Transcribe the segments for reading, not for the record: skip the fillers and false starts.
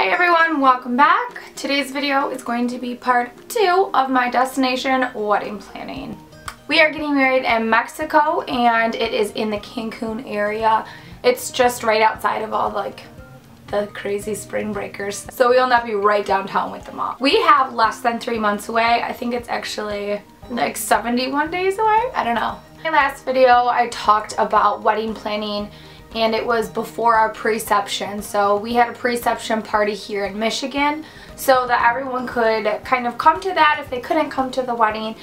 Hey everyone, welcome back. Today's video is going to be part 2 of my destination wedding planning. We are getting married in Mexico and it is in the Cancun area. It's just right outside of all the crazy spring breakers. So we will not be right downtown with them all. We have less than 3 months away. I think it's actually like 71 days away. I don't know. In my last video I talked about wedding planning and it was before our pre-ception. So we had a pre-ception party here in Michigan so that everyone could kind of come to that if they couldn't come to the wedding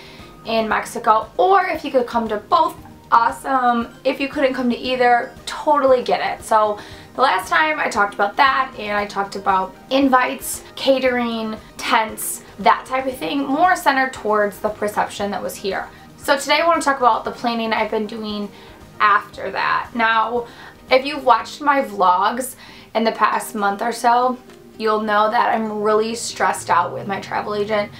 in Mexico, or if you could come to both, awesome. If you couldn't come to either, totally get it. So the last time I talked about that, and I talked about invites, catering, tents, that type of thing, more centered towards the pre-ception that was here. So today I want to talk about the planning I've been doing after that. Now, if you've watched my vlogs in the past month or so, you'll know that I'm really stressed out with my travel agent.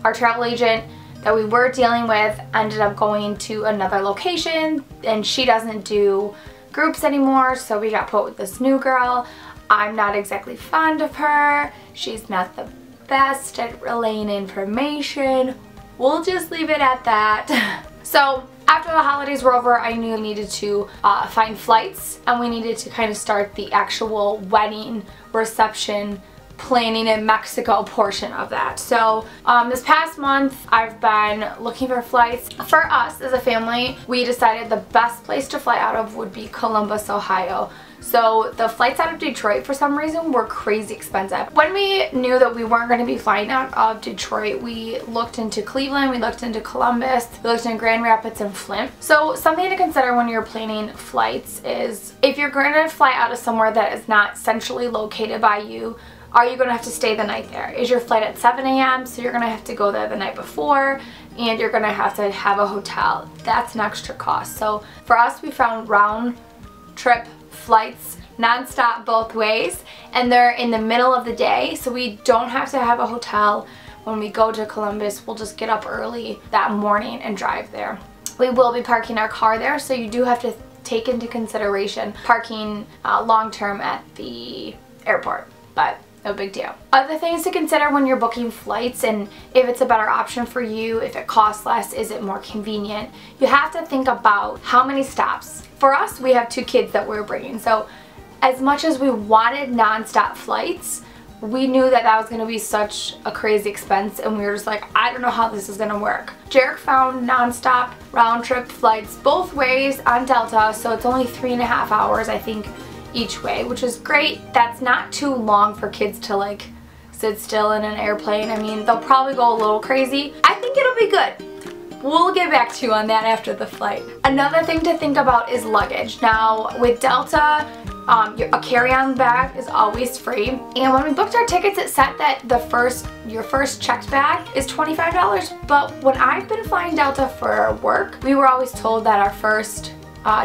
Our travel agent that we were dealing with ended up going to another location and she doesn't do groups anymore, so we got put with this new girl. I'm not exactly fond of her. She's not the best at relaying information. We'll just leave it at that. So after the holidays were over, I knew I needed to find flights and we needed to kind of start the actual wedding reception planning in Mexico portion of that. So this past month I've been looking for flights. For us as a family, we decided the best place to fly out of would be Columbus, Ohio. So the flights out of Detroit for some reason were crazy expensive. When we knew that we weren't going to be flying out of Detroit, we looked into Cleveland, we looked into Columbus, we looked into Grand Rapids and Flint. So something to consider when you're planning flights is if you're going to fly out of somewhere that is not centrally located by you, are you going to have to stay the night there? Is your flight at 7 a.m. so you're going to have to go there the night before and you're going to have a hotel. That's an extra cost. So for us, we found round trip flights non-stop both ways, and they're in the middle of the day, so we don't have to have a hotel when we go to Columbus. We'll just get up early that morning and drive there. We will be parking our car there, so you do have to take into consideration parking long-term at the airport, but no big deal. Other things to consider when you're booking flights and if it's a better option for you, if it costs less, is it more convenient? You have to think about how many stops. For us, we have 2 kids that we're bringing, so as much as we wanted non-stop flights, we knew that that was going to be such a crazy expense and we were just like, I don't know how this is going to work. Jarek found non-stop round-trip flights both ways on Delta, so it's only 3.5 hours, I think, each way, which is great. That's not too long for kids to like sit still in an airplane. I mean, they'll probably go a little crazy. I think it'll be good. We'll get back to you on that after the flight. Another thing to think about is luggage. Now with Delta, a carry-on bag is always free, and when we booked our tickets it said that your first checked bag is $25, but when I've been flying Delta for work, we were always told that our first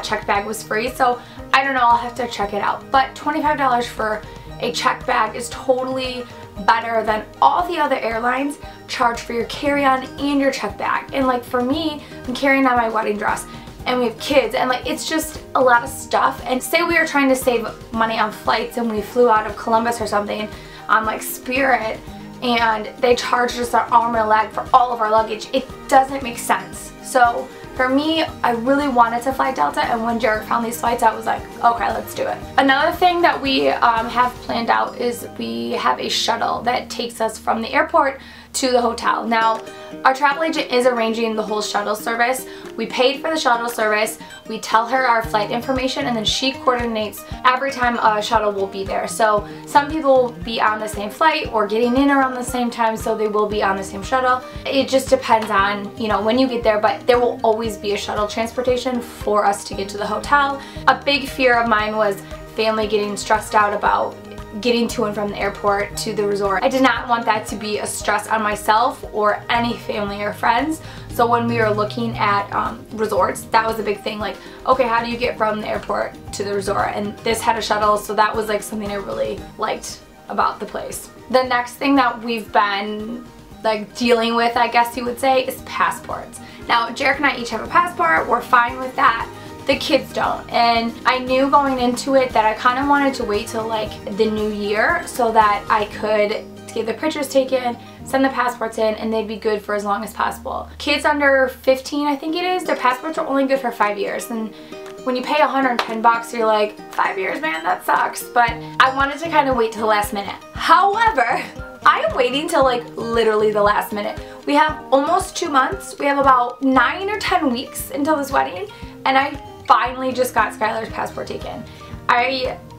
checked bag was free, so I don't know, I'll have to check it out. But $25 for a checked bag is totally better than all the other airlines charge for your carry-on and your checked bag. And like for me, I'm carrying on my wedding dress and we have kids and like it's just a lot of stuff. And say we were trying to save money on flights and we flew out of Columbus or something on like Spirit and they charged us our arm and a leg for all of our luggage, it doesn't make sense. So for me, I really wanted to fly Delta, and when Jarek found these flights, I was like, okay, let's do it. Another thing that we have planned out is we have a shuttle that takes us from the airport to the hotel. Now, our travel agent is arranging the whole shuttle service. We paid for the shuttle service, we tell her our flight information, and then she coordinates every time a shuttle will be there. So some people will be on the same flight or getting in around the same time, so they will be on the same shuttle. It just depends on, you know, when you get there, but there will always be a shuttle transportation for us to get to the hotel. A big fear of mine was family getting stressed out about getting to and from the airport to the resort. I did not want that to be a stress on myself or any family or friends. So when we were looking at resorts, that was a big thing, like, okay, how do you get from the airport to the resort? And this had a shuttle, so that was like something I really liked about the place. The next thing that we've been like dealing with, I guess you would say, is passports. Now, Jarek and I each have a passport. We're fine with that. the kids don't. And I knew going into it that I kind of wanted to wait till like the new year so that I could get the pictures taken, send the passports in, and they'd be good for as long as possible. Kids under 15, I think it is, their passports are only good for 5 years. And when you pay 110 bucks, you're like, 5 years, man, that sucks. But I wanted to kind of wait till the last minute. However, I am waiting till like literally the last minute. We have almost 2 months. We have about 9 or 10 weeks until this wedding, and I finally just got Skylar's passport taken.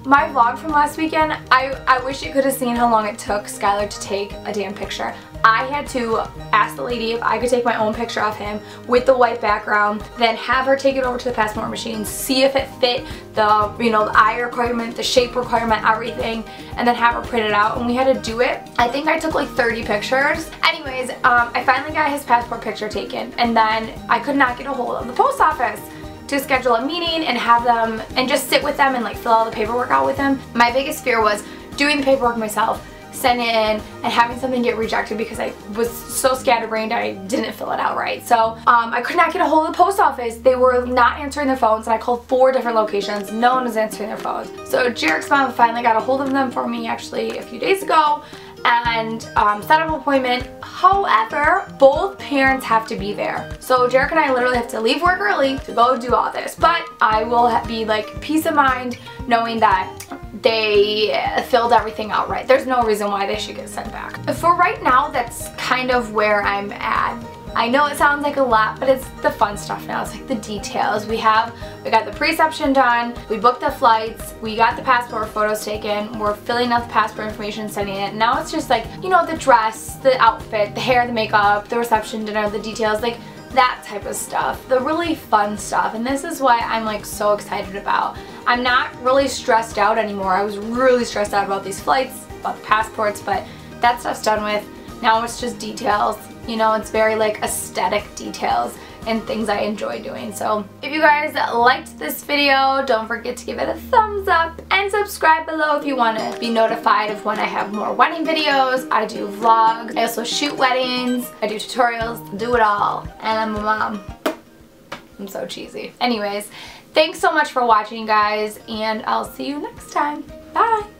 My vlog from last weekend, I wish you could have seen how long it took Skylar to take a damn picture. I had to ask the lady if I could take my own picture of him with the white background, then have her take it over to the passport machine, see if it fit the, you know, the eye requirement, the shape requirement, everything, and then have her print it out. And we had to do it. I think I took like 30 pictures. Anyways, I finally got his passport picture taken, and then I could not get a hold of the post office to schedule a meeting and have them and just sit with them and like fill all the paperwork out with them. My biggest fear was doing the paperwork myself, sending it in, and having something get rejected because I was so scatterbrained I didn't fill it out right. So I could not get a hold of the post office. They were not answering their phones, and I called 4 different locations. No one was answering their phones. So Jarek's mom finally got a hold of them for me actually a few days ago and set up an appointment. However, both parents have to be there. So Jarek and I literally have to leave work early to go do all this. But I will be like peace of mind knowing that they filled everything out right. There's no reason why they should get sent back. For right now, that's kind of where I'm at. I know it sounds like a lot, but it's the fun stuff now. It's like the details. We got the preception done, we booked the flights, we got the passport photos taken, we're filling out the passport information, sending it. Now it's just like, you know, the dress, the outfit, the hair, the makeup, the reception dinner, the details, like that type of stuff, the really fun stuff. And this is what I'm like so excited about. I'm not really stressed out anymore. I was really stressed out about these flights, about the passports, but that stuff's done with. Now it's just details. You know, it's very like aesthetic details and things I enjoy doing. So if you guys liked this video, don't forget to give it a thumbs up and subscribe below if you want to be notified of when I have more wedding videos. I do vlogs, I also shoot weddings, I do tutorials, do it all. And I'm a mom. I'm so cheesy. Anyways, thanks so much for watching, guys, and I'll see you next time. Bye!